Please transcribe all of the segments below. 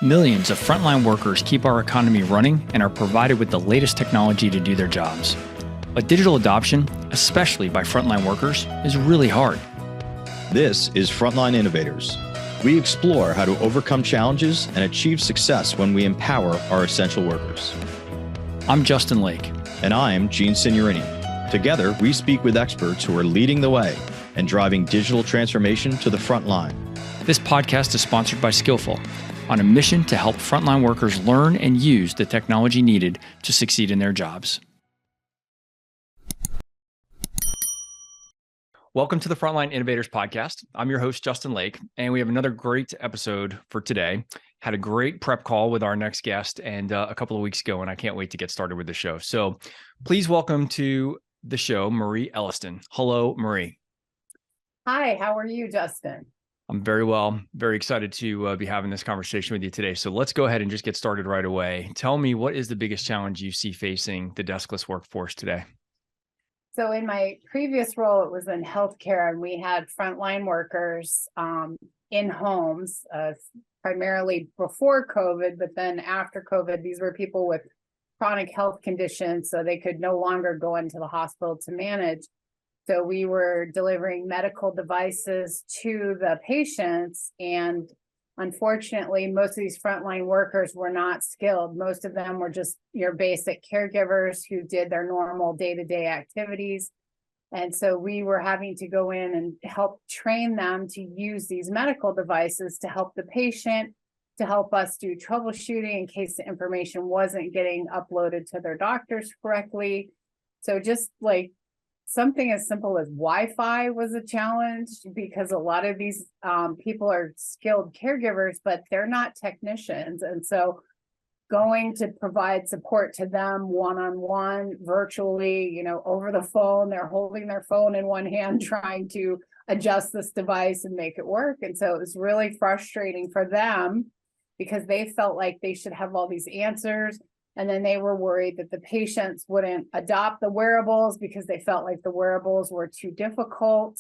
Millions of frontline workers keep our economy running and are provided with the latest technology to do their jobs. But digital adoption, especially by frontline workers, is really hard. This is Frontline Innovators. We explore how to overcome challenges and achieve success when we empower our essential workers. I'm Justin Lake. And I'm Gene Signorini. Together, we speak with experts who are leading the way and driving digital transformation to the front line. This podcast is sponsored by Skillful, on a mission to help frontline workers learn and use the technology needed to succeed in their jobs. Welcome to the Frontline Innovators podcast. I'm your host, Justin Lake, and we have another great episode for today. Had a great prep call with our next guest and a couple of weeks ago, and I can't wait to get started with the show. So please welcome to the show, Marie Elliston. Hello, Marie. Hi, how are you, Justin? I'm very well, very excited to be having this conversation with you today. So let's go ahead and just get started right away. Tell me, what is the biggest challenge you see facing the deskless workforce today? So in my previous role, it was in healthcare, and we had frontline workers in homes, primarily before COVID, but then after COVID, these were people with chronic health conditions, so they could no longer go into the hospital to manage. So we were delivering medical devices to the patients, and unfortunately, most of these frontline workers were not skilled. Most of them were just your basic caregivers who did their normal day-to-day activities. And so we were having to go in and help train them to use these medical devices to help the patient, to help us do troubleshooting in case the information wasn't getting uploaded to their doctors correctly. So just like something as simple as Wi-Fi was a challenge, because a lot of these people are skilled caregivers, but they're not technicians. And so going to provide support to them one-on-one, virtually, over the phone, they're holding their phone in one hand, trying to adjust this device and make it work. And so it was really frustrating for them because they felt like they should have all these answers. And then they were worried that the patients wouldn't adopt the wearables because they felt like the wearables were too difficult.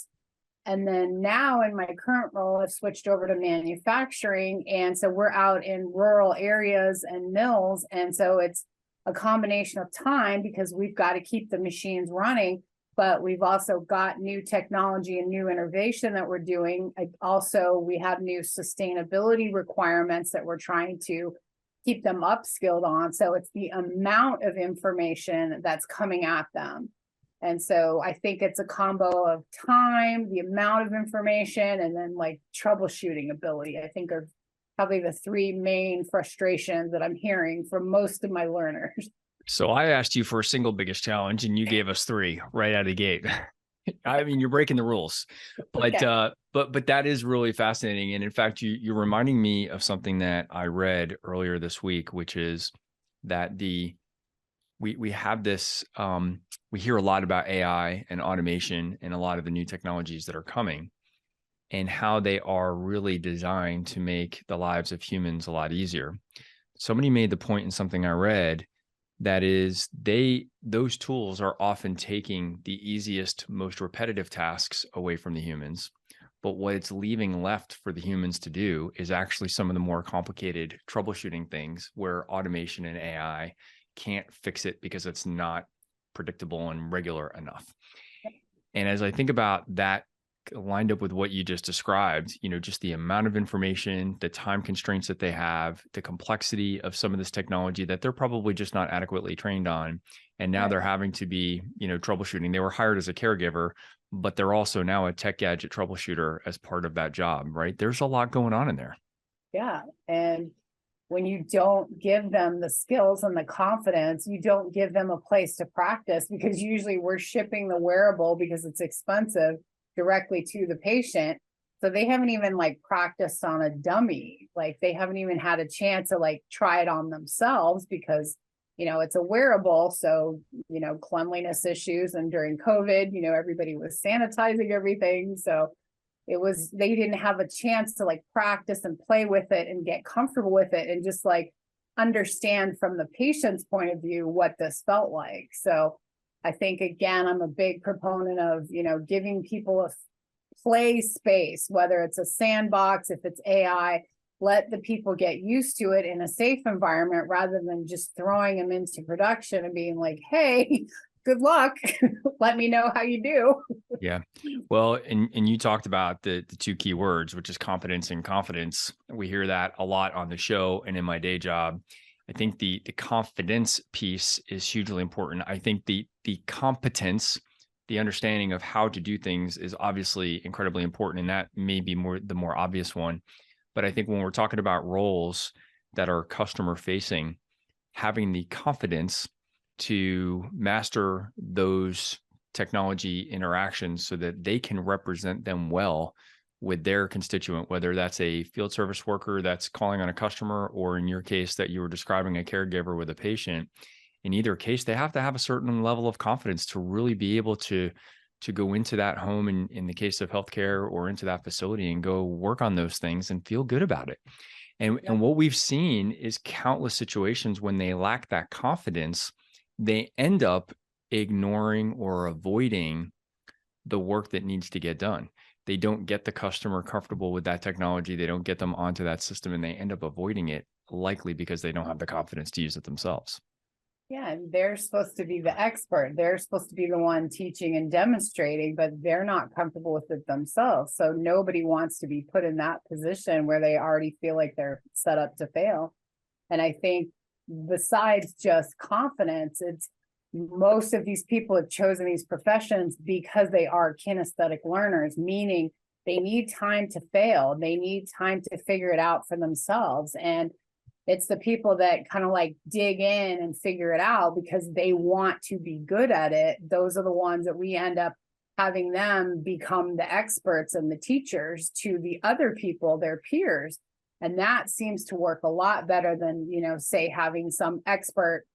And then now in my current role, I've switched over to manufacturing. And so we're out in rural areas and mills. And so it's a combination of time because we've got to keep the machines running, but we've also got new technology and new innovation that we're doing. Also, we have new sustainability requirements that we're trying to keep them upskilled on. So it's the amount of information that's coming at them. And so I think it's a combo of time, the amount of information, and then like troubleshooting ability, I think are probably the three main frustrations that I'm hearing from most of my learners. So I asked you for a single biggest challenge and you gave us three right out of the gate. I mean, you're breaking the rules, but okay. But that is really fascinating. And in fact, you're reminding me of something that I read earlier this week, which is that we have this, we hear a lot about AI and automation and a lot of the new technologies that are coming and how they are really designed to make the lives of humans a lot easier. Somebody made the point in something I read that is those tools are often taking the easiest, most repetitive tasks away from the humans. But what it's leaving left for the humans to do is actually some of the more complicated troubleshooting things where automation and AI can't fix it because it's not predictable and regular enough. And as I think about that lined up with what you just described, just the amount of information, the time constraints that they have, the complexity of some of this technology that they're probably just not adequately trained on. And now they're having to be, troubleshooting. They were hired as a caregiver, but they're also now a tech gadget troubleshooter as part of that job, right? There's a lot going on in there. Yeah. And when you don't give them the skills and the confidence, you don't give them a place to practice, because usually we're shipping the wearable because it's expensive directly to the patient. So they haven't even practiced on a dummy. They haven't even had a chance to try it on themselves because, it's a wearable. So, cleanliness issues. And during COVID, everybody was sanitizing everything. So they didn't have a chance to practice and play with it and get comfortable with it and just understand from the patient's point of view what this felt like. So I think, again, I'm a big proponent of, giving people a play space, whether it's a sandbox, if it's AI, let the people get used to it in a safe environment rather than just throwing them into production and being like, hey, good luck. Let me know how you do. Yeah. Well, and you talked about the two key words, which is competence and confidence. We hear that a lot on the show and in my day job. I think the confidence piece is hugely important. I think the competence, the understanding of how to do things is obviously incredibly important. And that may be the more obvious one. But I think when we're talking about roles that are customer facing, having the confidence to master those technology interactions so that they can represent them well with their constituent, whether that's a field service worker that's calling on a customer, or in your case that you were describing, a caregiver with a patient. In either case, they have to have a certain level of confidence to really be able to go into that home, in the case of healthcare, or into that facility and go work on those things and feel good about it. And what we've seen is countless situations when they lack that confidence, they end up ignoring or avoiding the work that needs to get done. They don't get the customer comfortable with that technology. They don't get them onto that system, and they end up avoiding it, likely because they don't have the confidence to use it themselves. Yeah, and they're supposed to be the expert. They're supposed to be the one teaching and demonstrating, but they're not comfortable with it themselves. So nobody wants to be put in that position where they already feel like they're set up to fail. And I think besides just confidence, it's most of these people have chosen these professions because they are kinesthetic learners, meaning they need time to fail. They need time to figure it out for themselves. And it's the people that kind of like dig in and figure it out because they want to be good at it. Those are the ones that we end up having them become the experts and the teachers to the other people, their peers. And that seems to work a lot better than, say having some expert,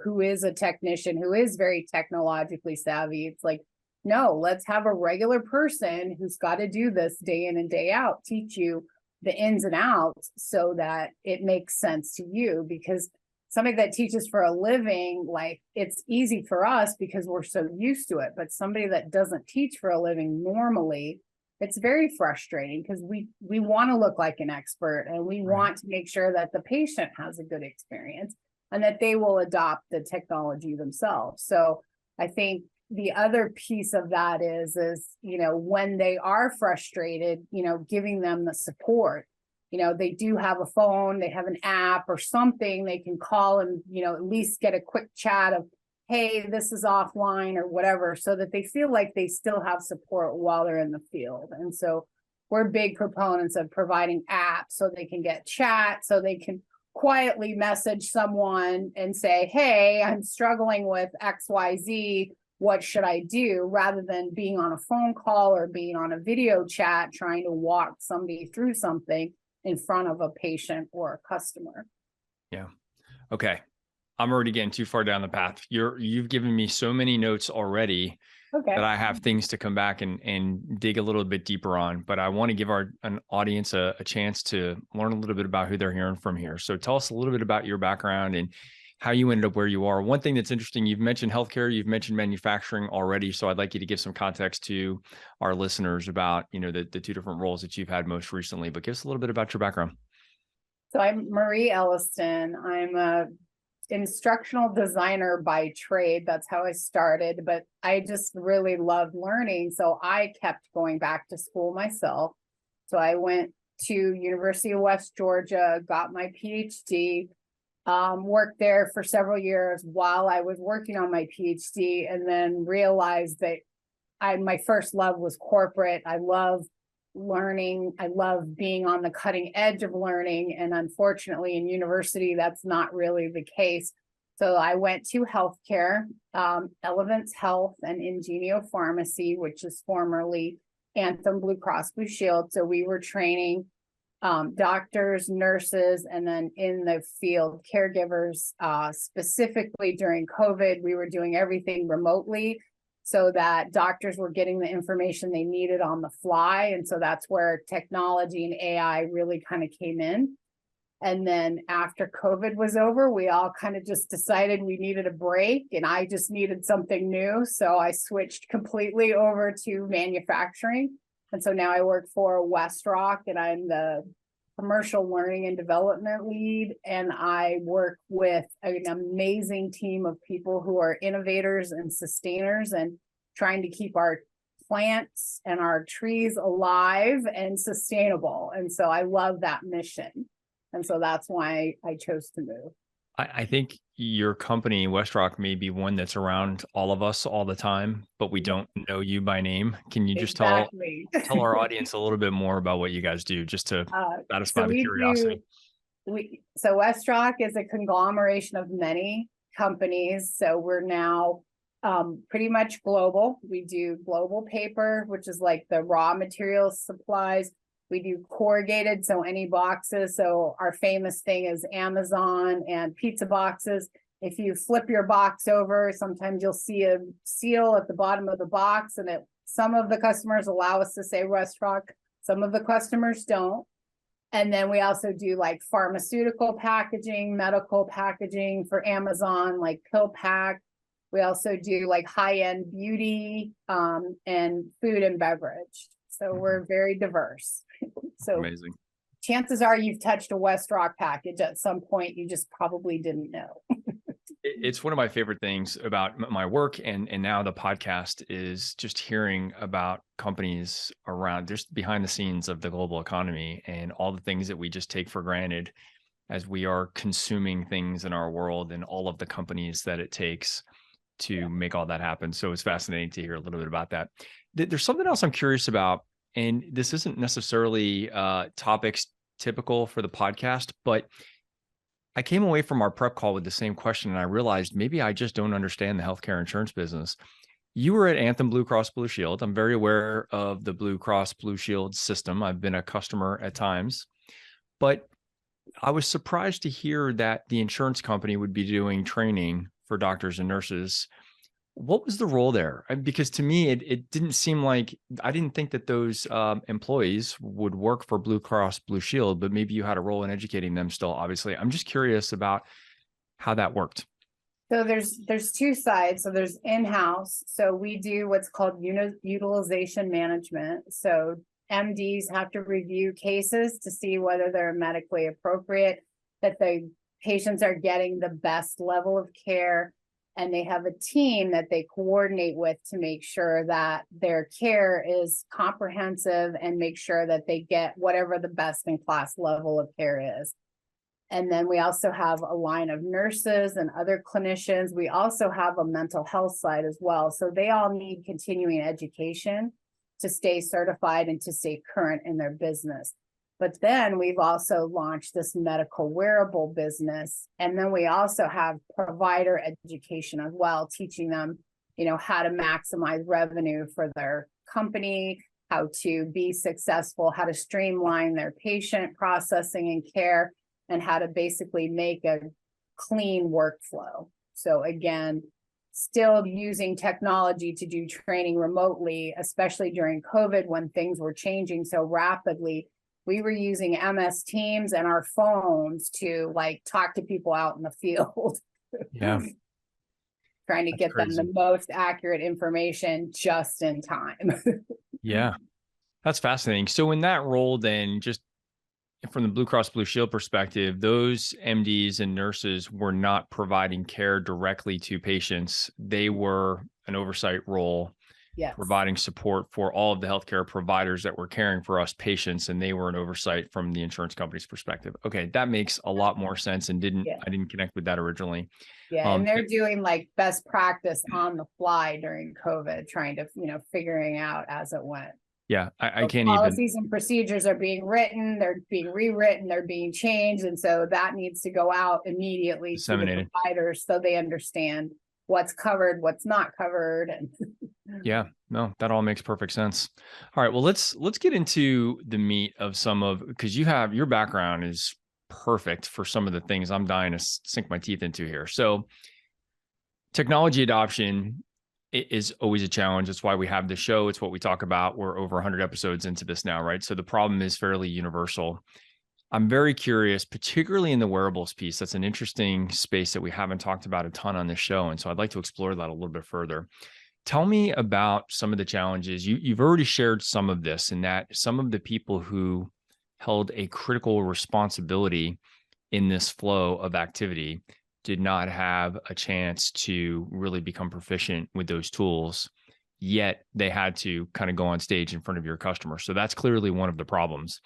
who is a technician, who is very technologically savvy. It's like, no, let's have a regular person who's got to do this day in and day out, teach you the ins and outs so that it makes sense to you. Because somebody that teaches for a living, like, it's easy for us because we're so used to it. But somebody that doesn't teach for a living normally, it's very frustrating because we want to look like an expert, and we want to make sure that the patient has a good experience and that they will adopt the technology themselves. So I think the other piece of that is, when they are frustrated, giving them the support. They do have a phone, they have an app or something they can call and, at least get a quick chat of, hey, this is offline or whatever, so that they feel like they still have support while they're in the field. And so we're big proponents of providing apps so they can get chat, so they can quietly message someone and say, hey, I'm struggling with XYZ. What should I do? Rather than being on a phone call or being on a video chat, trying to walk somebody through something in front of a patient or a customer. Yeah. Okay. I'm already getting too far down the path. You've given me so many notes already that I have things to come back and dig a little bit deeper on, but I want to give an audience a chance to learn a little bit about who they're hearing from here. So tell us a little bit about your background and how you ended up where you are. One thing that's interesting, you've mentioned healthcare, you've mentioned manufacturing already. So I'd like you to give some context to our listeners about, the two different roles that you've had most recently, but give us a little bit about your background. So I'm Marie Elliston. I'm a instructional designer by trade. That's how I started, but I just really loved learning. So I kept going back to school myself. So I went to University of West Georgia, got my PhD, worked there for several years while I was working on my PhD, and then realized that my first love was corporate. I love learning. I love being on the cutting edge of learning. And unfortunately, in university, that's not really the case. So I went to healthcare, Elevance Health and Ingenio Pharmacy, which is formerly Anthem Blue Cross Blue Shield. So we were training doctors, nurses, and then in the field, caregivers. Specifically during COVID, we were doing everything remotely, so that doctors were getting the information they needed on the fly. And so that's where technology and AI really kind of came in. And then after COVID was over, we all kind of just decided we needed a break, and I just needed something new. So I switched completely over to manufacturing. And so now I work for WestRock, and I'm the commercial learning and development lead, and I work with an amazing team of people who are innovators and sustainers and trying to keep our plants and our trees alive and sustainable. And so I love that mission. And so that's why I chose to move. I think your company, WestRock, may be one that's around all of us all the time, but we don't know you by name. Can you just tell our audience a little bit more about what you guys do, just to satisfy the curiosity? So WestRock is a conglomeration of many companies. So we're now pretty much global. We do global paper, which is like the raw materials supplies. We do corrugated, so any boxes. So our famous thing is Amazon and pizza boxes. If you flip your box over, sometimes you'll see a seal at the bottom of the box, and some of the customers allow us to say WestRock, some of the customers don't. And then we also do like pharmaceutical packaging, medical packaging for Amazon, like pill pack. We also do like high-end beauty and food and beverage. So we're very diverse. So amazing. Chances are you've touched a WestRock package at some point. You just probably didn't know. It's one of my favorite things about my work and now the podcast is just hearing about companies around just behind the scenes of the global economy and all the things that we just take for granted as we are consuming things in our world and all of the companies that it takes to make all that happen. So it's fascinating to hear a little bit about that. There's something else I'm curious about, and this isn't necessarily topics typical for the podcast, but I came away from our prep call with the same question, and I realized maybe I just don't understand the healthcare insurance business. You were at Anthem Blue Cross Blue Shield. I'm very aware of the Blue Cross Blue Shield system. I've been a customer at times, but I was surprised to hear that the insurance company would be doing training for doctors and nurses. What was the role there? Because to me, it didn't seem like, I didn't think that those employees would work for Blue Cross Blue Shield, but maybe you had a role in educating them still, obviously. I'm just curious about how that worked. So there's two sides. So there's in-house. So we do what's called utilization management. So MDs have to review cases to see whether they're medically appropriate, that the patients are getting the best level of care. And they have a team that they coordinate with to make sure that their care is comprehensive and make sure that they get whatever the best in class level of care is. And then we also have a line of nurses and other clinicians. We also have a mental health side as well. So they all need continuing education to stay certified and to stay current in their business. But then we've also launched this medical wearable business. And then we also have provider education as well, teaching them, how to maximize revenue for their company, how to be successful, how to streamline their patient processing and care, and how to basically make a clean workflow. So again, still using technology to do training remotely, especially during COVID when things were changing so rapidly. We were using MS Teams and our phones to talk to people out in the field. Yeah. Trying to get them the most accurate information just in time. Yeah. That's fascinating. So in that role, then, just from the Blue Cross Blue Shield perspective, those MDs and nurses were not providing care directly to patients. They were an oversight role. Yes. Providing support for all of the healthcare providers that were caring for us patients, and they were an oversight from the insurance company's perspective. Okay, that makes a lot more sense, and I didn't connect with that originally. Yeah, and they're doing best practice on the fly during COVID, trying to figuring out as it went. Yeah, I can't policies and procedures are being written, they're being rewritten, they're being changed, and so that needs to go out immediately to the providers so they understand what's covered, what's not covered, and yeah, no, that all makes perfect sense. All right, well, let's get into the meat of because your background is perfect for some of the things I'm dying to sink my teeth into here. So technology adoption is always a challenge. That's why we have the show. It's what we talk about. We're over 100 episodes into this now, right? So the problem is fairly universal. I'm very curious, particularly in the wearables piece. That's an interesting space that we haven't talked about a ton on this show. And so I'd like to explore that a little bit further. Tell me about some of the challenges. You've already shared some of this, and that some of the people who held a critical responsibility in this flow of activity did not have a chance to really become proficient with those tools, yet they had to kind of go on stage in front of your customer. So that's clearly one of the problems.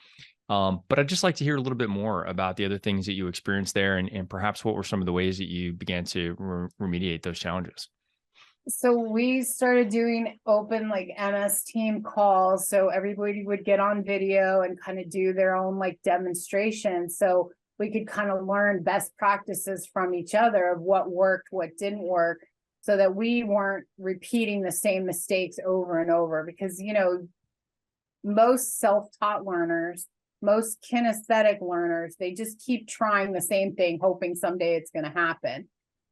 But I'd just like to hear a little bit more about the other things that you experienced there, and perhaps what were some of the ways that you began to remediate those challenges. So we started doing open like MS team calls. So everybody would get on video and kind of do their own like demonstration. So we could kind of learn best practices from each other of what worked, what didn't work, so that we weren't repeating the same mistakes over and over. Because, you know, most self-taught learners, most kinesthetic learners, they just keep trying the same thing, hoping someday it's going to happen.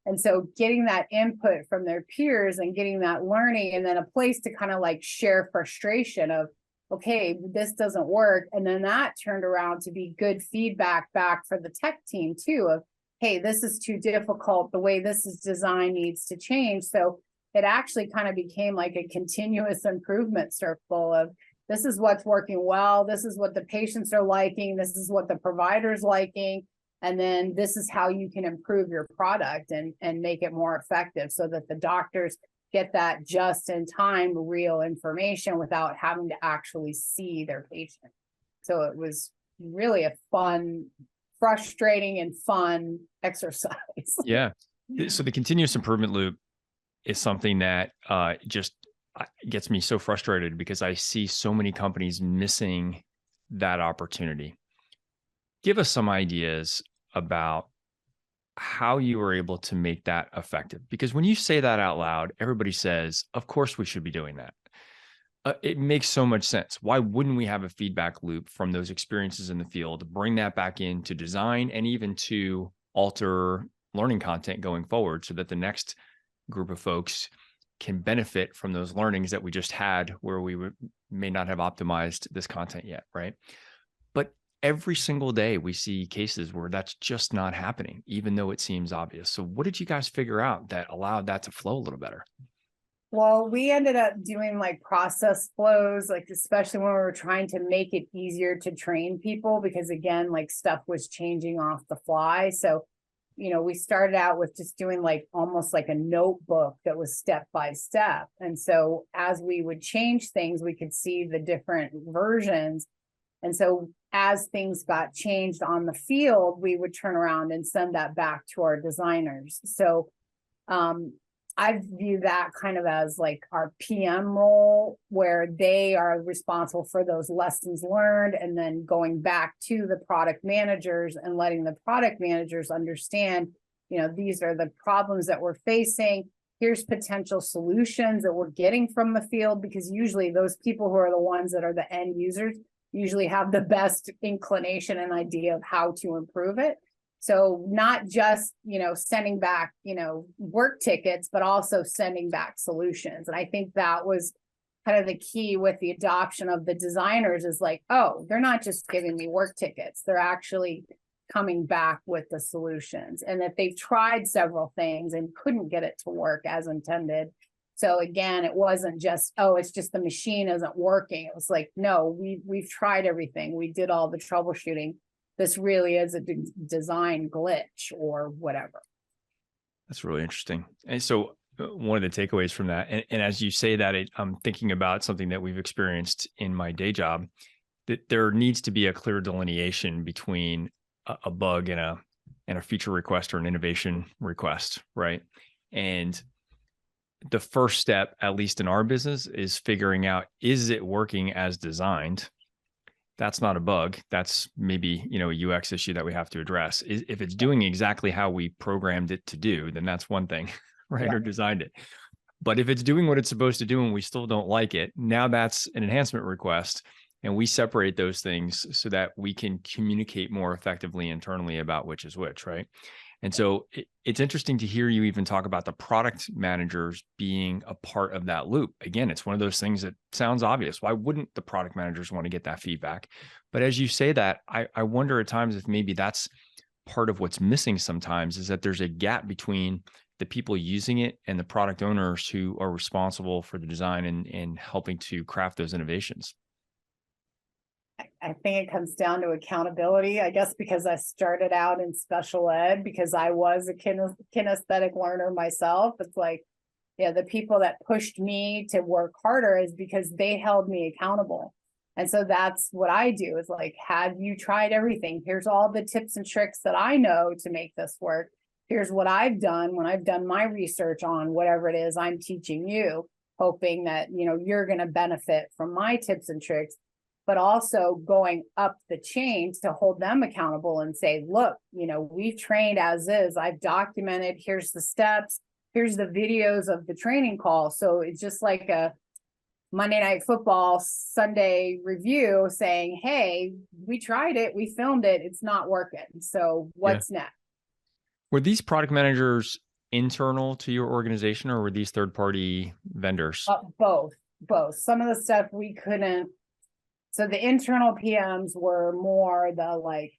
And so getting that input from their peers and getting that learning, and then a place to kind of like share frustration of, okay, this doesn't work. And then that turned around to be good feedback back for the tech team too, of, hey, this is too difficult. The way this is designed needs to change. So it actually kind of became like a continuous improvement circle of, this is what's working well. This is what the patients are liking. This is what the provider's liking. And then this is how you can improve your product and make it more effective, so that the doctors get that just in time real information without having to actually see their patient. So it was really a fun, frustrating and fun exercise. Yeah. So the continuous improvement loop is something that just gets me so frustrated, because I see so many companies missing that opportunity. Give us some ideas about how you were able to make that effective. Because when you say that out loud, everybody says, of course we should be doing that. It makes so much sense. Why wouldn't we have a feedback loop from those experiences in the field, bring that back into design and even to alter learning content going forward, so that the next group of folks can benefit from those learnings that we just had, where we may not have optimized this content yet, right? But every single day we see cases where that's just not happening, even though it seems obvious. So what did you guys figure out that allowed that to flow a little better? Well, we ended up doing like process flows, like especially when we were trying to make it easier to train people, because again, like stuff was changing off the fly. So, you know, we started out with just doing like almost like a notebook that was step by step. And so as we would change things, we could see the different versions. And so as things got changed on the field, we would turn around and send that back to our designers. So I view that kind of as like our PM role, where they are responsible for those lessons learned, and then going back to the product managers and letting the product managers understand, you know, these are the problems that we're facing. Here's potential solutions that we're getting from the field, because usually those people who are the ones that are the end users usually have the best inclination and idea of how to improve it. So not just, you know, sending back, you know, work tickets, but also sending back solutions. And I think that was kind of the key with the adoption of the designers, is like, oh, they're not just giving me work tickets. They're actually coming back with the solutions, and that they've tried several things and couldn't get it to work as intended. So again, it wasn't just, oh, it's just the machine isn't working. It was like, no, we've tried everything. We did all the troubleshooting. This really is a design glitch or whatever. That's really interesting. And so one of the takeaways from that, and as you say that, I'm thinking about something that we've experienced in my day job, that there needs to be a clear delineation between a bug and a feature request or an innovation request, right? And the first step, at least in our business, is figuring out, is it working as designed? That's not a bug. That's maybe, you know, a UX issue that we have to address. If it's doing exactly how we programmed it to do, then that's one thing, right? Yeah. Or designed it. But if it's doing what it's supposed to do and we still don't like it, now that's an enhancement request. And we separate those things so that we can communicate more effectively internally about which is which, right? And so it's interesting to hear you even talk about the product managers being a part of that loop. Again, it's one of those things that sounds obvious. Why wouldn't the product managers want to get that feedback? But as you say that, I wonder at times if maybe that's part of what's missing sometimes, is that there's a gap between the people using it and the product owners who are responsible for the design and helping to craft those innovations. I think it comes down to accountability, I guess, because I started out in special ed because I was a kinesthetic learner myself. It's like, yeah, the people that pushed me to work harder is because they held me accountable. And so that's what I do is like, have you tried everything? Here's all the tips and tricks that I know to make this work. Here's what I've done when I've done my research on whatever it is I'm teaching you, hoping that, you're going to benefit from my tips and tricks, but also going up the chain to hold them accountable and say, look, we've trained as is. I've documented, here's the steps, here's the videos of the training call. So it's just like a Monday Night Football Sunday review saying, hey, we tried it, we filmed it, it's not working. So what's next? Were these product managers internal to your organization or were these third-party vendors? Both. Some of the stuff we couldn't. So the internal PMs were more the like,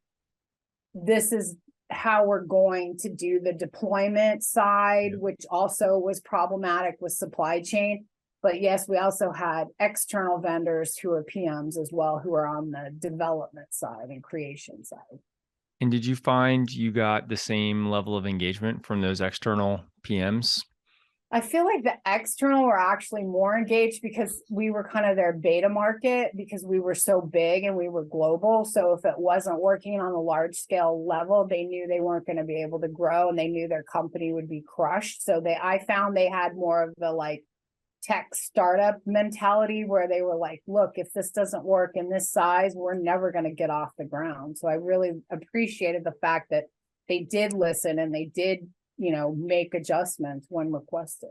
this is how we're going to do the deployment side, which also was problematic with supply chain. But yes, we also had external vendors who are PMs as well, who are on the development side and creation side. And did you find you got the same level of engagement from those external PMs? I feel like the external were actually more engaged because we were kind of their beta market because we were so big and we were global. So if it wasn't working on a large scale level, they knew they weren't going to be able to grow and they knew their company would be crushed. So I found they had more of the like tech startup mentality where they were like, look, if this doesn't work in this size, we're never going to get off the ground. So I really appreciated the fact that they did listen and they did make adjustments when requested.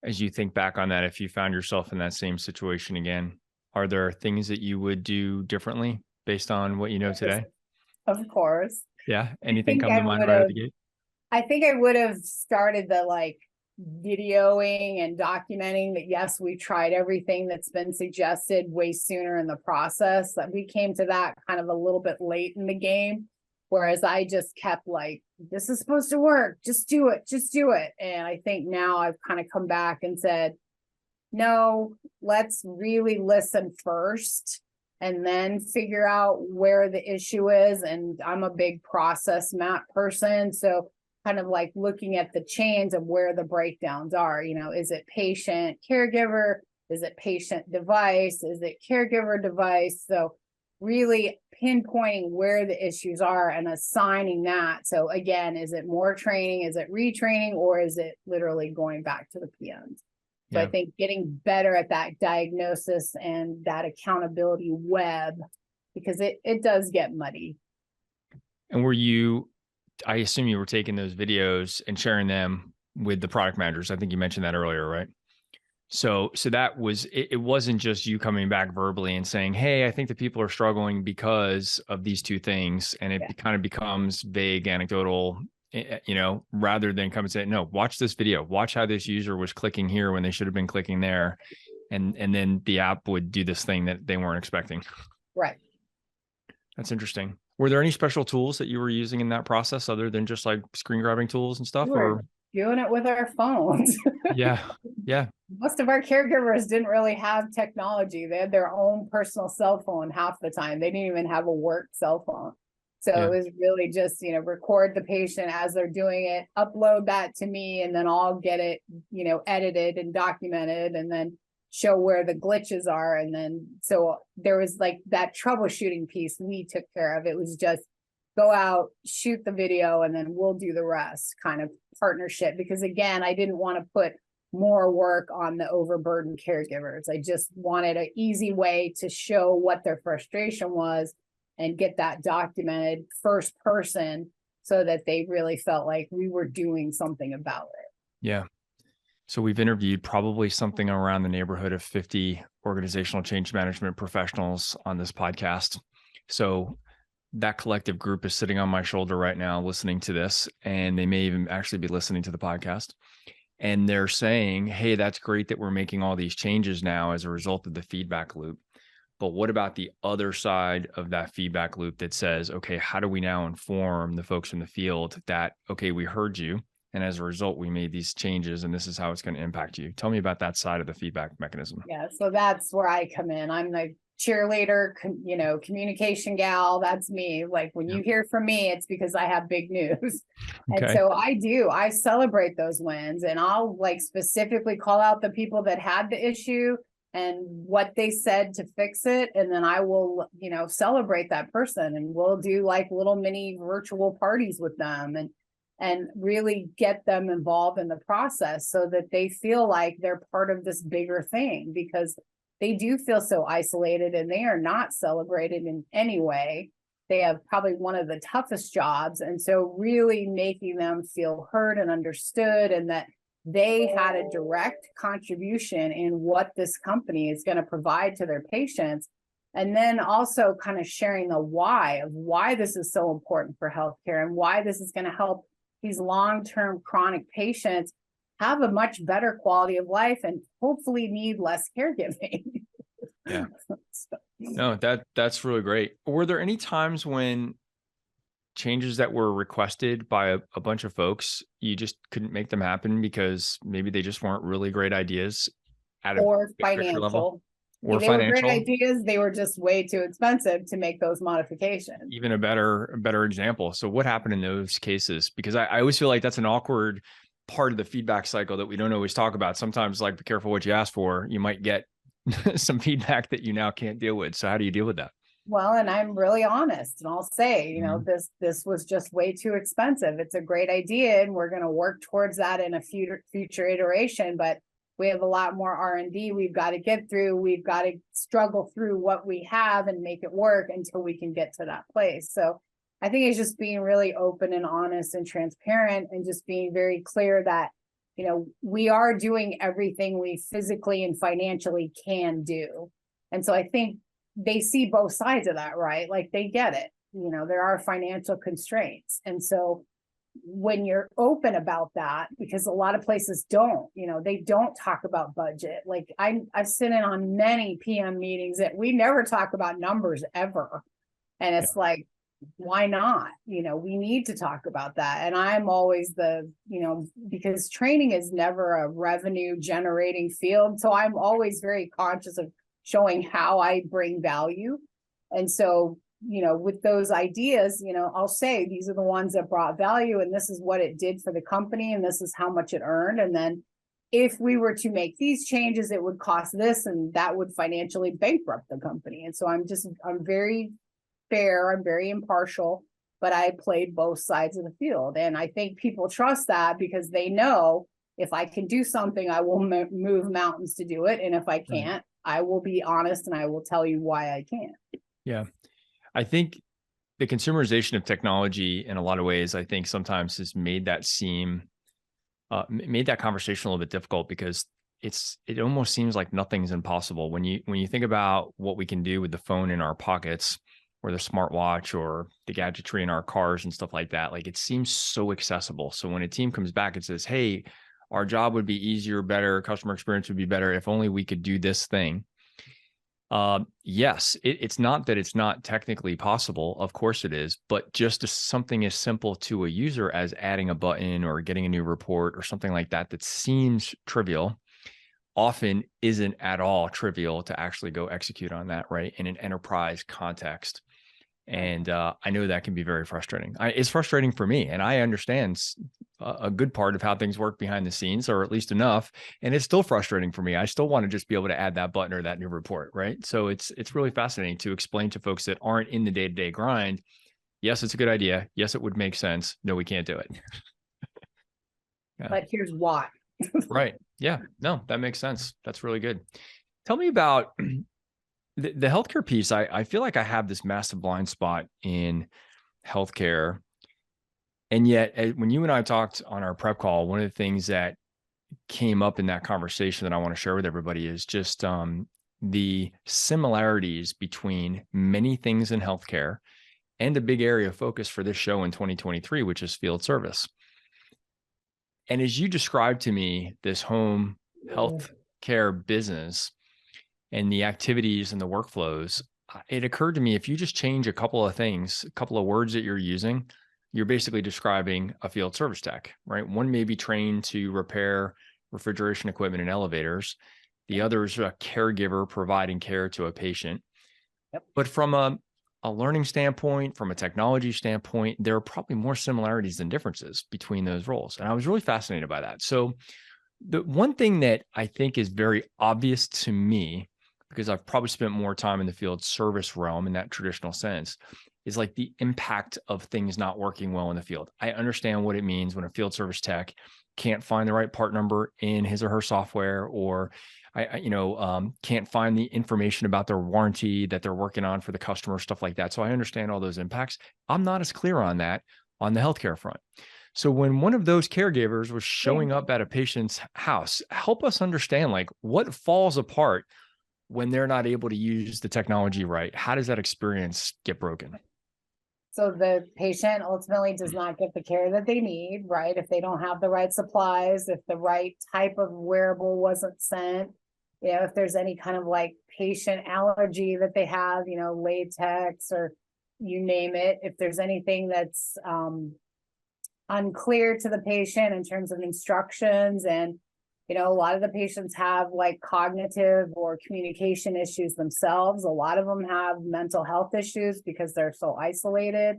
As you think back on that, if you found yourself in that same situation again, are there things that you would do differently based on what you know today? Of course. Yeah. Anything come to mind right out of the gate? I think I would have started the like videoing and documenting that, yes, we tried everything that's been suggested way sooner in the process. That we came to that kind of a little bit late in the game. Whereas I just kept like, this is supposed to work. Just do it. Just do it. And I think now I've kind of come back and said, no, let's really listen first and then figure out where the issue is. And I'm a big process map person. So kind of like looking at the chains of where the breakdowns are, is it patient caregiver? Is it patient device? Is it caregiver device? So really pinpointing where the issues are and assigning that. So again, is it more training? Is it retraining? Or is it literally going back to the PMs? So I think getting better at that diagnosis and that accountability web, because it does get muddy. And I assume you were taking those videos and sharing them with the product managers. I think you mentioned that earlier, right? So that was, it wasn't just you coming back verbally and saying, hey, I think that people are struggling because of these two things. And it kind of becomes vague, anecdotal, rather than come and say, no, watch this video, watch how this user was clicking here when they should have been clicking there. And then the app would do this thing that they weren't expecting. Right. That's interesting. Were there any special tools that you were using in that process other than just like screen grabbing tools and stuff? Or doing it with our phones. Yeah. Most of our caregivers didn't really have technology. They had their own personal cell phone half the time. They didn't even have a work cell phone. So it was really just, record the patient as they're doing it, upload that to me, and then I'll get it, edited and documented and then show where the glitches are. And then, so there was like that troubleshooting piece we took care of. It was just go out, shoot the video, and then we'll do the rest kind of partnership. Because again, I didn't want to put more work on the overburdened caregivers. I just wanted an easy way to show what their frustration was and get that documented first person so that they really felt like we were doing something about it. Yeah. So we've interviewed probably something around the neighborhood of 50 organizational change management professionals on this podcast. So that collective group is sitting on my shoulder right now, listening to this, and they may even actually be listening to the podcast. And they're saying, hey, that's great that we're making all these changes now as a result of the feedback loop. But what about the other side of that feedback loop that says, okay, how do we now inform the folks in the field that, okay, we heard you, and as a result, we made these changes, and this is how it's going to impact you. Tell me about that side of the feedback mechanism. Yeah, so that's where I come in. I'm the cheerleader, communication gal. That's me. Like when you hear from me, it's because I have big news. And Okay. so I celebrate those wins, and I'll like specifically call out the people that had the issue and what they said to fix it. And then I will, celebrate that person, and we'll do like little mini virtual parties with them and really get them involved in the process so that they feel like they're part of this bigger thing, because they do feel so isolated and they are not celebrated in any way. They have probably one of the toughest jobs. And so really making them feel heard and understood, and that they had a direct contribution in what this company is going to provide to their patients. And then also kind of sharing the why of why this is so important for healthcare and why this is going to help these long-term chronic patients have a much better quality of life and hopefully need less caregiving. Yeah. No, that's really great. Were there any times when changes that were requested by a bunch of folks, you just couldn't make them happen because maybe they just weren't really great ideas at a Or big picture level? financial. Or They were great financial? ideas. They were just way too expensive to make those modifications. Even a better example. So what happened in those cases? Because I always feel like that's an awkward part of the feedback cycle that we don't always talk about. Sometimes, like, be careful what you ask for. You might get some feedback that you now can't deal with. So how do you deal with that? Well, and I'm really honest, and I'll say, this was just way too expensive. It's a great idea, and we're going to work towards that in a future iteration, but we have a lot more R&D we've got to get through. We've got to struggle through what we have and make it work until we can get to that place. So I think it's just being really open and honest and transparent, and just being very clear that, we are doing everything we physically and financially can do. And so I think they see both sides of that, right? Like they get it. There are financial constraints. And so when you're open about that, because a lot of places don't, they don't talk about budget. Like I've sit in on many PM meetings that we never talk about numbers ever. And it's like, why not? We need to talk about that. And I'm always because training is never a revenue generating field. So I'm always very conscious of showing how I bring value. And so, with those ideas, I'll say these are the ones that brought value, and this is what it did for the company, and this is how much it earned. And then if we were to make these changes, it would cost this, and that would financially bankrupt the company. And so I'm very fair, I'm very impartial, but I played both sides of the field. And I think people trust that because they know if I can do something, I will move mountains to do it. And if I can't, I will be honest and I will tell you why I can't. Yeah. I think the consumerization of technology in a lot of ways, I think sometimes has made that conversation a little bit difficult, because it almost seems like nothing's impossible. When you think about what we can do with the phone in our pockets, or the smartwatch, or the gadgetry in our cars and stuff like that, like it seems so accessible. So when a team comes back and says, hey, our job would be easier, better, customer experience would be better if only we could do this thing. Yes, it's not that it's not technically possible. Of course it is, but just something as simple to a user as adding a button or getting a new report or something like that seems trivial, often isn't at all trivial to actually go execute on that, right? In an enterprise context. And I know that can be very frustrating. It's frustrating for me, and I understand a good part of how things work behind the scenes, or at least enough. And it's still frustrating for me. I still want to just be able to add that button or that new report, right? So it's really fascinating to explain to folks that aren't in the day-to-day grind. Yes, it's a good idea. Yes, it would make sense. No, we can't do it. Yeah. But here's why. Right. Yeah. No, that makes sense. That's really good. Tell me about the healthcare piece. I feel like I have this massive blind spot in healthcare. And yet, when you and I talked on our prep call, one of the things that came up in that conversation that I want to share with everybody is just the similarities between many things in healthcare and a big area of focus for this show in 2023, which is field service. And as you described to me this home health care business and the activities and the workflows, it occurred to me, if you just change a couple of things, a couple of words that you're using, you're basically describing a field service tech, right? One may be trained to repair refrigeration equipment and elevators. The other is a caregiver providing care to a patient. But from a learning standpoint, from a technology standpoint, there are probably more similarities than differences between those roles. And I was really fascinated by that. So the one thing that I think is very obvious to me, because I've probably spent more time in the field service realm in that traditional sense, is like the impact of things not working well in the field. I understand what it means when a field service tech can't find the right part number in his or her software, or can't find the information about their warranty that they're working on for the customer, stuff like that. So I understand all those impacts. I'm not as clear on that on the healthcare front. So when one of those caregivers was showing up at a patient's house, help us understand like what falls apart when they're not able to use the technology right. How does that experience get broken? So the patient ultimately does not get the care that they need, right? If they don't have the right supplies, if the right type of wearable wasn't sent, if there's any kind of like patient allergy that they have, latex or you name it, if there's anything that's unclear to the patient in terms of instructions, and a lot of the patients have like cognitive or communication issues themselves. A lot of them have mental health issues because they're so isolated.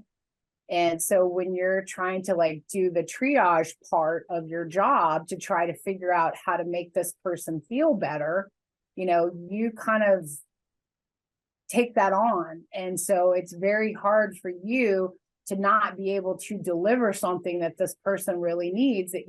And so when you're trying to like do the triage part of your job to try to figure out how to make this person feel better, you kind of take that on. And so it's very hard for you to not be able to deliver something that this person really needs that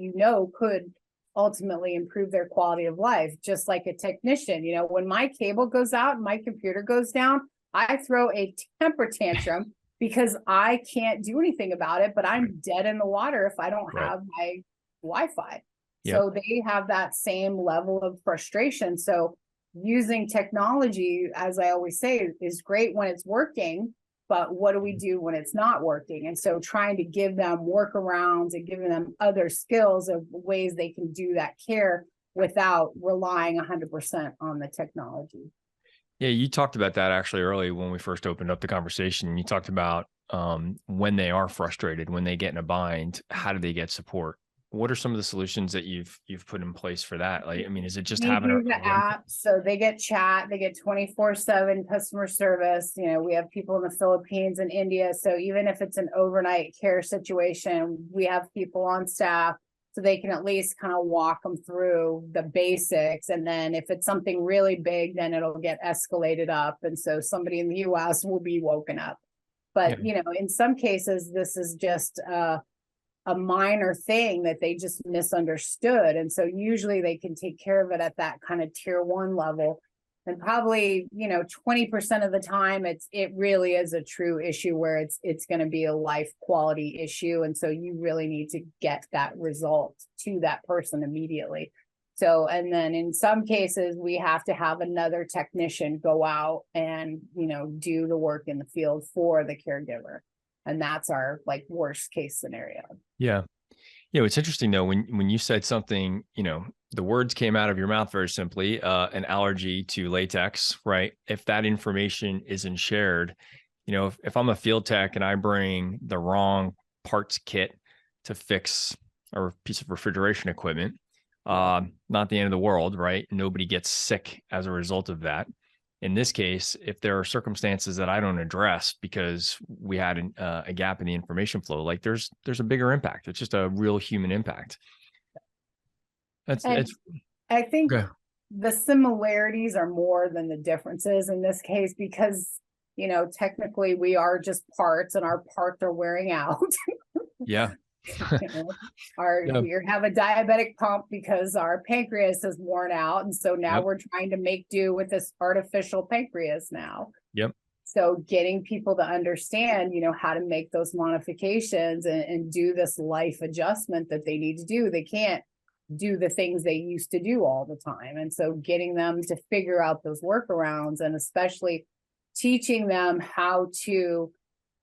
could ultimately improve their quality of life. Just like a technician, when my cable goes out and my computer goes down, I throw a temper tantrum because I can't do anything about it, but I'm dead in the water if I don't have my Wi-Fi. Yep. So they have that same level of frustration. So using technology, as I always say, is great when it's working, but what do we do when it's not working? And so trying to give them workarounds and giving them other skills of ways they can do that care without relying 100% on the technology. Yeah, you talked about that actually early when we first opened up the conversation. You talked about when they are frustrated, when they get in a bind, how do they get support? What are some of the solutions that you've put in place for that? Like, I mean, is it just having the app? So they get chat, they get 24/7 customer service. We have people in the Philippines and India. So even if it's an overnight care situation, we have people on staff so they can at least kind of walk them through the basics. And then if it's something really big, then it'll get escalated up. And so somebody in the US will be woken up. But, in some cases, this is just a minor thing that they just misunderstood. And so usually they can take care of it at that kind of tier 1 level. And probably, 20% of the time it really is a true issue where it's going to be a life quality issue. And so you really need to get that result to that person immediately. So, and then in some cases we have to have another technician go out and, do the work in the field for the caregiver. And that's our like worst case scenario. Yeah. It's interesting though, when you said something, the words came out of your mouth very simply, an allergy to latex, right? If that information isn't shared, if I'm a field tech and I bring the wrong parts kit to fix a piece of refrigeration equipment, not the end of the world, right? Nobody gets sick as a result of that. In this case, if there are circumstances that I don't address because we had a gap in the information flow, like there's a bigger impact. It's just a real human impact. I think the similarities are more than the differences in this case, because, technically we are just parts and our parts are wearing out. Yeah. We have a diabetic pump because our pancreas is worn out. And so now we're trying to make do with this artificial pancreas now. Yep. So getting people to understand, how to make those modifications and do this life adjustment that they need to do. They can't do the things they used to do all the time. And so getting them to figure out those workarounds, and especially teaching them how to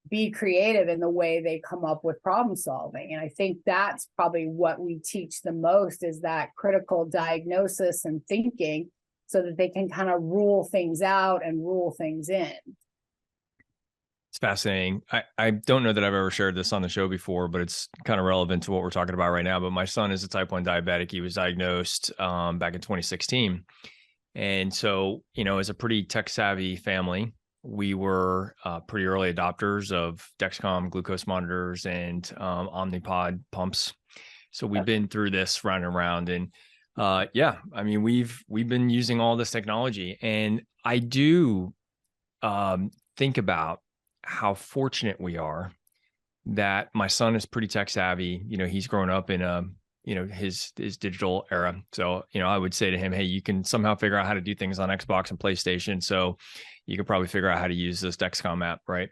be creative in the way they come up with problem solving. And I think that's probably what we teach the most, is that critical diagnosis and thinking, so that they can kind of rule things out and rule things in. It's fascinating. I don't know that I've ever shared this on the show before, but it's kind of relevant to what we're talking about right now. But my son is a type 1 diabetic. He was diagnosed back in 2016. And so, as a pretty tech savvy family, We were pretty early adopters of Dexcom glucose monitors and Omnipod pumps. So we've been through this round and round, and yeah, I mean, we've been using all this technology, and I do think about how fortunate we are that my son is pretty tech savvy. You know, he's grown up in a, you know, his digital era. So, you know, I would say to him, hey, you can somehow figure out how to do things on Xbox and PlayStation. So you could probably figure out how to use this Dexcom app, right?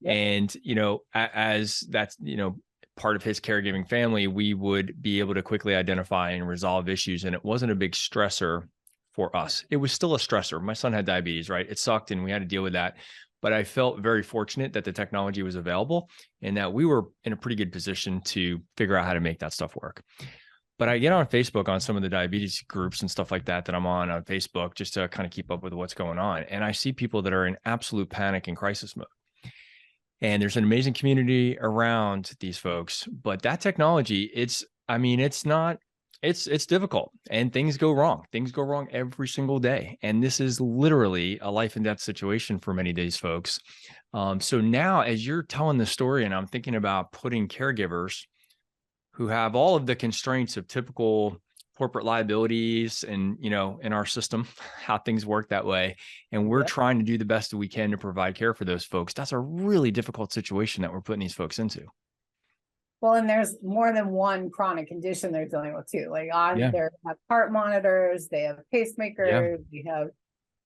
Yep. And, you know, as that's, you know, part of his caregiving family, we would be able to quickly identify and resolve issues. And it wasn't a big stressor for us. It was still a stressor. My son had diabetes, right? It sucked and we had to deal with that. But I felt very fortunate that the technology was available and that we were in a pretty good position to figure out how to make that stuff work. But I get on Facebook on some of the diabetes groups and stuff like that I'm on Facebook just to kind of keep up with what's going on. And I see people that are in absolute panic and crisis mode. And there's an amazing community around these folks, but that technology, it's difficult and things go wrong. Things go wrong every single day. And this is literally a life and death situation for many of these folks. So now as you're telling the story and I'm thinking about putting caregivers who have all of the constraints of typical corporate liabilities and, you know, in our system, how things work that way. And we're trying to do the best that we can to provide care for those folks. That's a really difficult situation that we're putting these folks into. Well, and there's more than one chronic condition they're dealing with too. Like they have heart monitors, they have pacemakers, they have,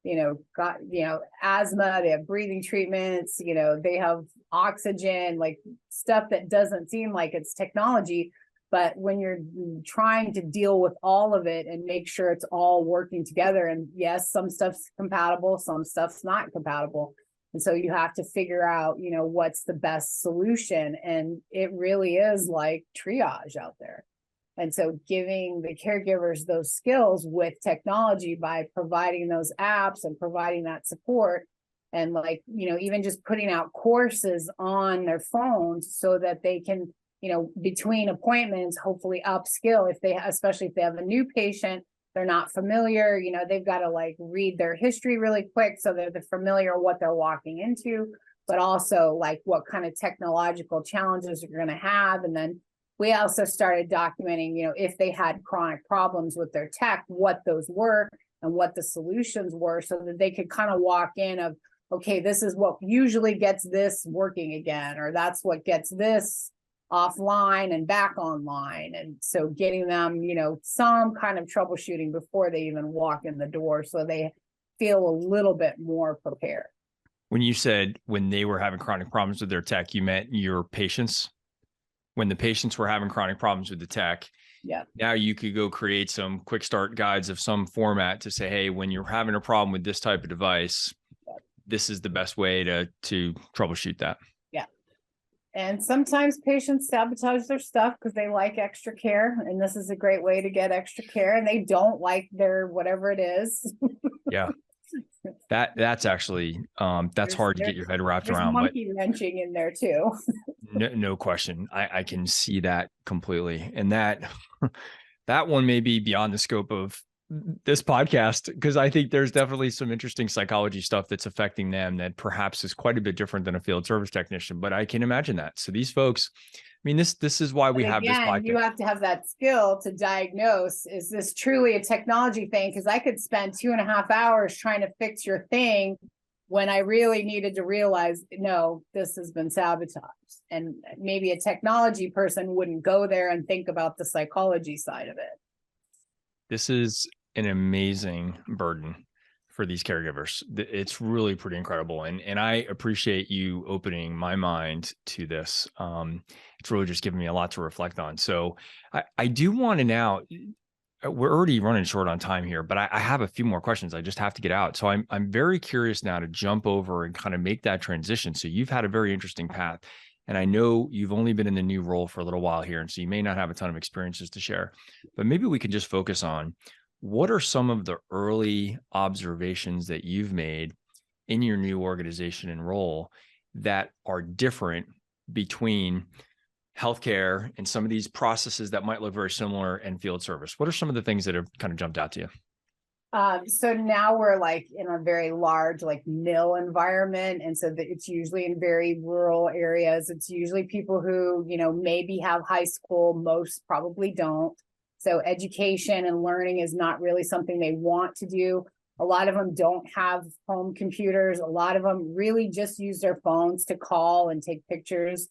you know, asthma, they have breathing treatments, you know, they have oxygen, like stuff that doesn't seem like it's technology. But when you're trying to deal with all of it and make sure it's all working together, and yes, some stuff's compatible, some stuff's not compatible. And so you have to figure out, you know, what's the best solution. And it really is like triage out there. And so giving the caregivers those skills with technology by providing those apps and providing that support, and like, you know, even just putting out courses on their phones so that they can, you know, between appointments, hopefully upskill especially if they have a new patient, they're not familiar, you know, they've got to like read their history really quick so that they're familiar what they're walking into, but also like what kind of technological challenges you're going to have. And then we also started documenting, you know, if they had chronic problems with their tech, what those were and what the solutions were, so that they could kind of walk in of, okay, this is what usually gets this working again, or that's what gets this offline and back online. And so getting them, you know, some kind of troubleshooting before they even walk in the door, so they feel a little bit more prepared. When you said when they were having chronic problems with their tech, you meant your patients? When the patients were having chronic problems with the tech, now you could go create some quick start guides of some format to say, hey, when you're having a problem with this type of device, this is the best way to troubleshoot that. And sometimes patients sabotage their stuff because they like extra care. And this is a great way to get extra care, and they don't like their whatever it is. Yeah. That's actually, that's hard to get your head wrapped around. Monkey wrenching in there too. No question. I can see that completely. And that one may be beyond the scope of this podcast, because I think there's definitely some interesting psychology stuff that's affecting them that perhaps is quite a bit different than a field service technician, but I can imagine that. So these folks, I mean, this is why we have this podcast. You have to have that skill to diagnose, is this truly a technology thing? Because I could spend 2.5 hours trying to fix your thing when I really needed to realize, no, this has been sabotaged. And maybe a technology person wouldn't go there and think about the psychology side of it. This is an amazing burden for these caregivers. It's really pretty incredible. And I appreciate you opening my mind to this. It's really just given me a lot to reflect on. So I do want to now, we're already running short on time here, but I have a few more questions I just have to get out. So I'm very curious now to jump over and kind of make that transition. So you've had a very interesting path. And I know you've only been in the new role for a little while here, and so you may not have a ton of experiences to share, but maybe we could just focus on what are some of the early observations that you've made in your new organization and role that are different between healthcare and some of these processes that might look very similar and field service? What are some of the things that have kind of jumped out to you? So now we're like in a very large, like mill environment. And so it's usually in very rural areas. It's usually people who, maybe have high school, most probably don't. So education and learning is not really something they want to do. A lot of them don't have home computers. A lot of them really just use their phones to call and take pictures.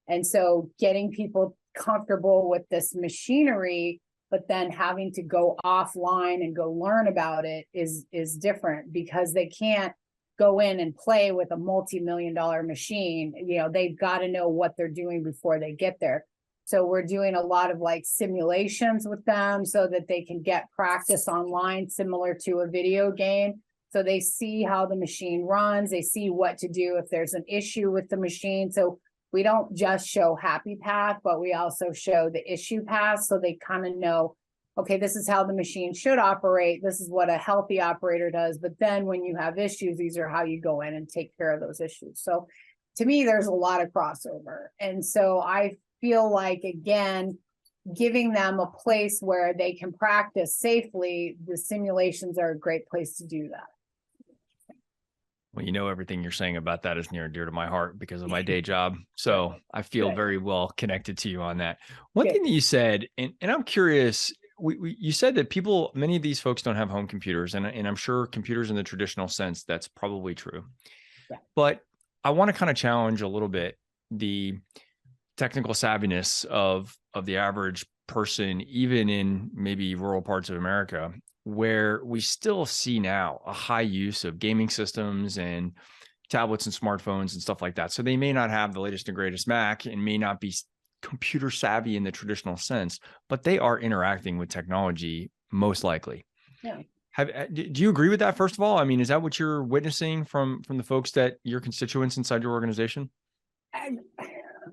And so getting people comfortable with this machinery, but then having to go offline and go learn about it is different, because they can't go in and play with a multi-million-dollar machine. They've got to know what they're doing before they get there. So we're doing a lot of like simulations with them so that they can get practice online, similar to a video game. So they see how the machine runs, they see what to do if there's an issue with the machine. So we don't just show happy path, but we also show the issue path, so they kind of know, okay, this is how the machine should operate. This is what a healthy operator does. But then when you have issues, these are how you go in and take care of those issues. So to me, there's a lot of crossover. And so I feel like, again, giving them a place where they can practice safely, the simulations are a great place to do that. Well, everything you're saying about that is near and dear to my heart because of my day job. So I feel very well connected to you on that. One thing that you said, and I'm curious, you said that many of these folks don't have home computers, and I'm sure computers in the traditional sense, that's probably true. Yeah. But I want to kind of challenge a little bit the technical savviness of the average person, even in maybe rural parts of America, where we still see now a high use of gaming systems and tablets and smartphones and stuff like that. So they may not have the latest and greatest Mac and may not be computer savvy in the traditional sense, but they are interacting with technology most likely. Yeah. Do you agree with that, first of all? I mean, is that what you're witnessing from the folks that your constituents inside your organization?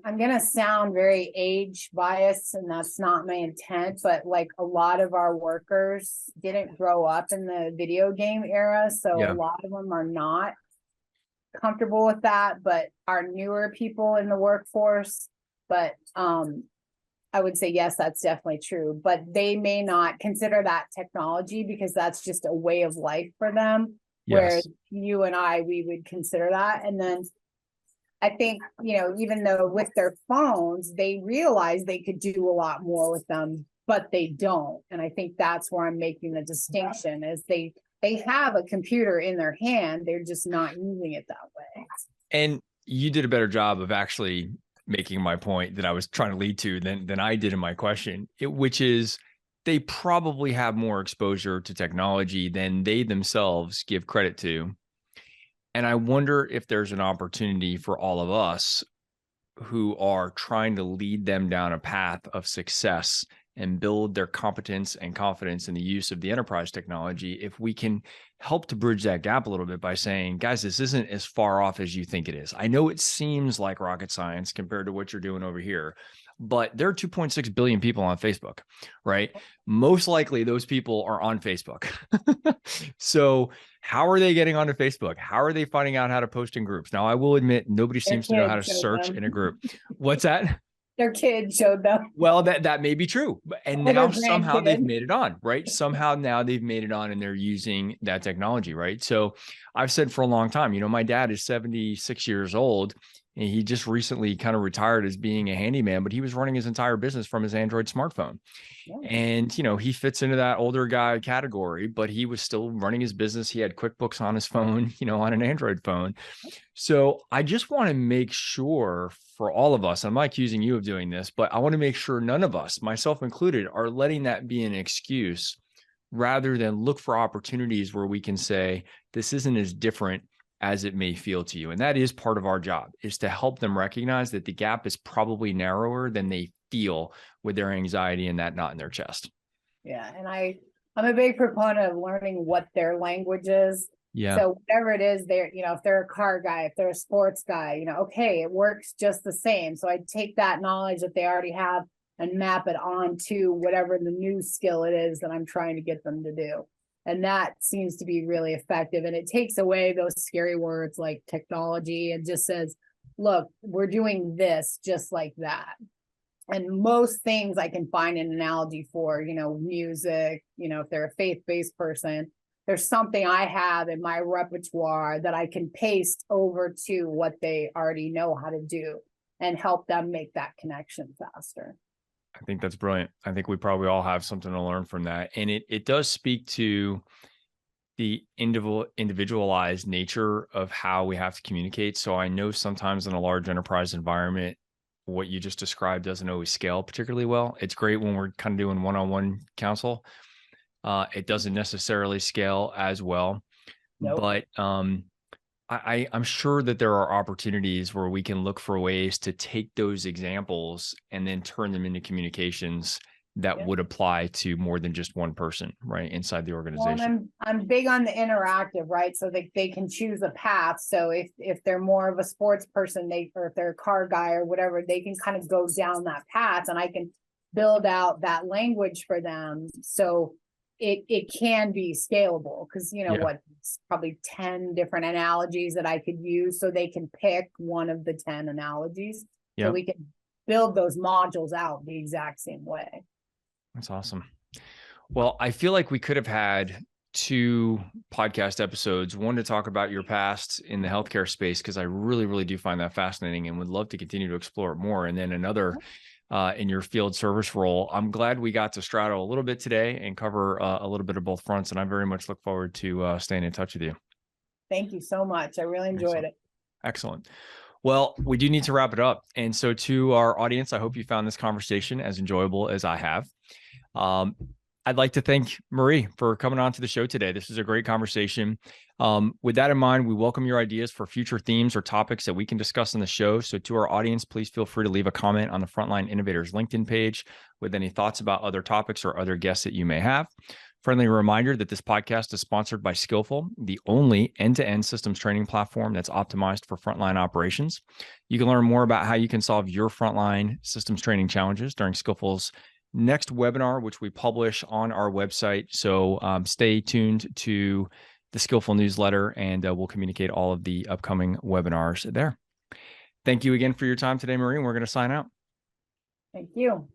I'm going to sound very age biased, and that's not my intent, but like a lot of our workers didn't grow up in the video game era. So a lot of them are not comfortable with that, but are newer people in the workforce. But I would say, yes, that's definitely true, but they may not consider that technology because that's just a way of life for them. Yes. Whereas you and I, we would consider that. And then I think, even though with their phones, they realize they could do a lot more with them, but they don't. And I think that's where I'm making the distinction, is they have a computer in their hand. They're just not using it that way. And you did a better job of actually making my point that I was trying to lead to than I did in my question, which is they probably have more exposure to technology than they themselves give credit to. And I wonder if there's an opportunity for all of us who are trying to lead them down a path of success and build their competence and confidence in the use of the enterprise technology, if we can help to bridge that gap a little bit by saying, guys, this isn't as far off as you think it is. I know it seems like rocket science compared to what you're doing over here, but there are 2.6 billion people on Facebook, right? Most likely those people are on Facebook. So how are they getting onto Facebook? How are they finding out how to post in groups? Now, I will admit, nobody seems to know how to search in a group. What's that? Their kids showed them. Well, that may be true. And now somehow they've made it on, right? Somehow now they've made it on and they're using that technology, right? So I've said for a long time, my dad is 76 years old and he just recently kind of retired as being a handyman, but he was running his entire business from his Android smartphone. Yeah. And, he fits into that older guy category, but he was still running his business. He had QuickBooks on his phone, on an Android phone. So I just want to make sure for all of us, I'm not accusing you of doing this, but I want to make sure none of us, myself included, are letting that be an excuse rather than look for opportunities where we can say, this isn't as different as it may feel to you. And that is part of our job, is to help them recognize that the gap is probably narrower than they feel with their anxiety and that knot in their chest. Yeah. And I'm a big proponent of learning what their language is. Yeah. So whatever it is, they're, if they're a car guy, if they're a sports guy, okay, it works just the same. So I take that knowledge that they already have and map it onto whatever the new skill it is that I'm trying to get them to do. And that seems to be really effective. And it takes away those scary words like technology and just says, look, we're doing this just like that. And most things I can find an analogy for, music, if they're a faith-based person, there's something I have in my repertoire that I can paste over to what they already know how to do and help them make that connection faster. I think that's brilliant. I think we probably all have something to learn from that. And it does speak to the individualized nature of how we have to communicate. So I know sometimes in a large enterprise environment, what you just described doesn't always scale particularly well. It's great when we're kind of doing one-on-one counsel. It doesn't necessarily scale as well, Nope. but I'm sure that there are opportunities where we can look for ways to take those examples and then turn them into communications that would apply to more than just one person, right, inside the organization. Well, I'm big on the interactive, right? So they can choose a path. So if they're more of a sports person, or if they're a car guy or whatever, they can kind of go down that path, and I can build out that language for them. So it can be scalable, because it's probably 10 different analogies that I could use, so they can pick one of the 10 analogies. So we can build those modules out the exact same way. That's awesome. Well, I feel like we could have had 2 podcast episodes, one to talk about your past in the healthcare space, because I really, really do find that fascinating and would love to continue to explore it more. And then another in your field service role. I'm glad we got to straddle a little bit today and cover a little bit of both fronts. And I very much look forward to staying in touch with you. Thank you so much. I really enjoyed it. Excellent. Well, we do need to wrap it up. And so to our audience, I hope you found this conversation as enjoyable as I have. I'd like to thank Marie for coming on to the show today. This is a great conversation. With that in mind, we welcome your ideas for future themes or topics that we can discuss on the show. So to our audience, please feel free to leave a comment on the Frontline Innovators LinkedIn page with any thoughts about other topics or other guests that you may have. Friendly reminder that this podcast is sponsored by Skillful, the only end-to-end systems training platform that's optimized for frontline operations. You can learn more about how you can solve your frontline systems training challenges during Skillful's next webinar, which we publish on our website. So stay tuned to the Skillful newsletter, and we'll communicate all of the upcoming webinars there. Thank you again for your time today, Marie, and we're going to sign out. Thank you.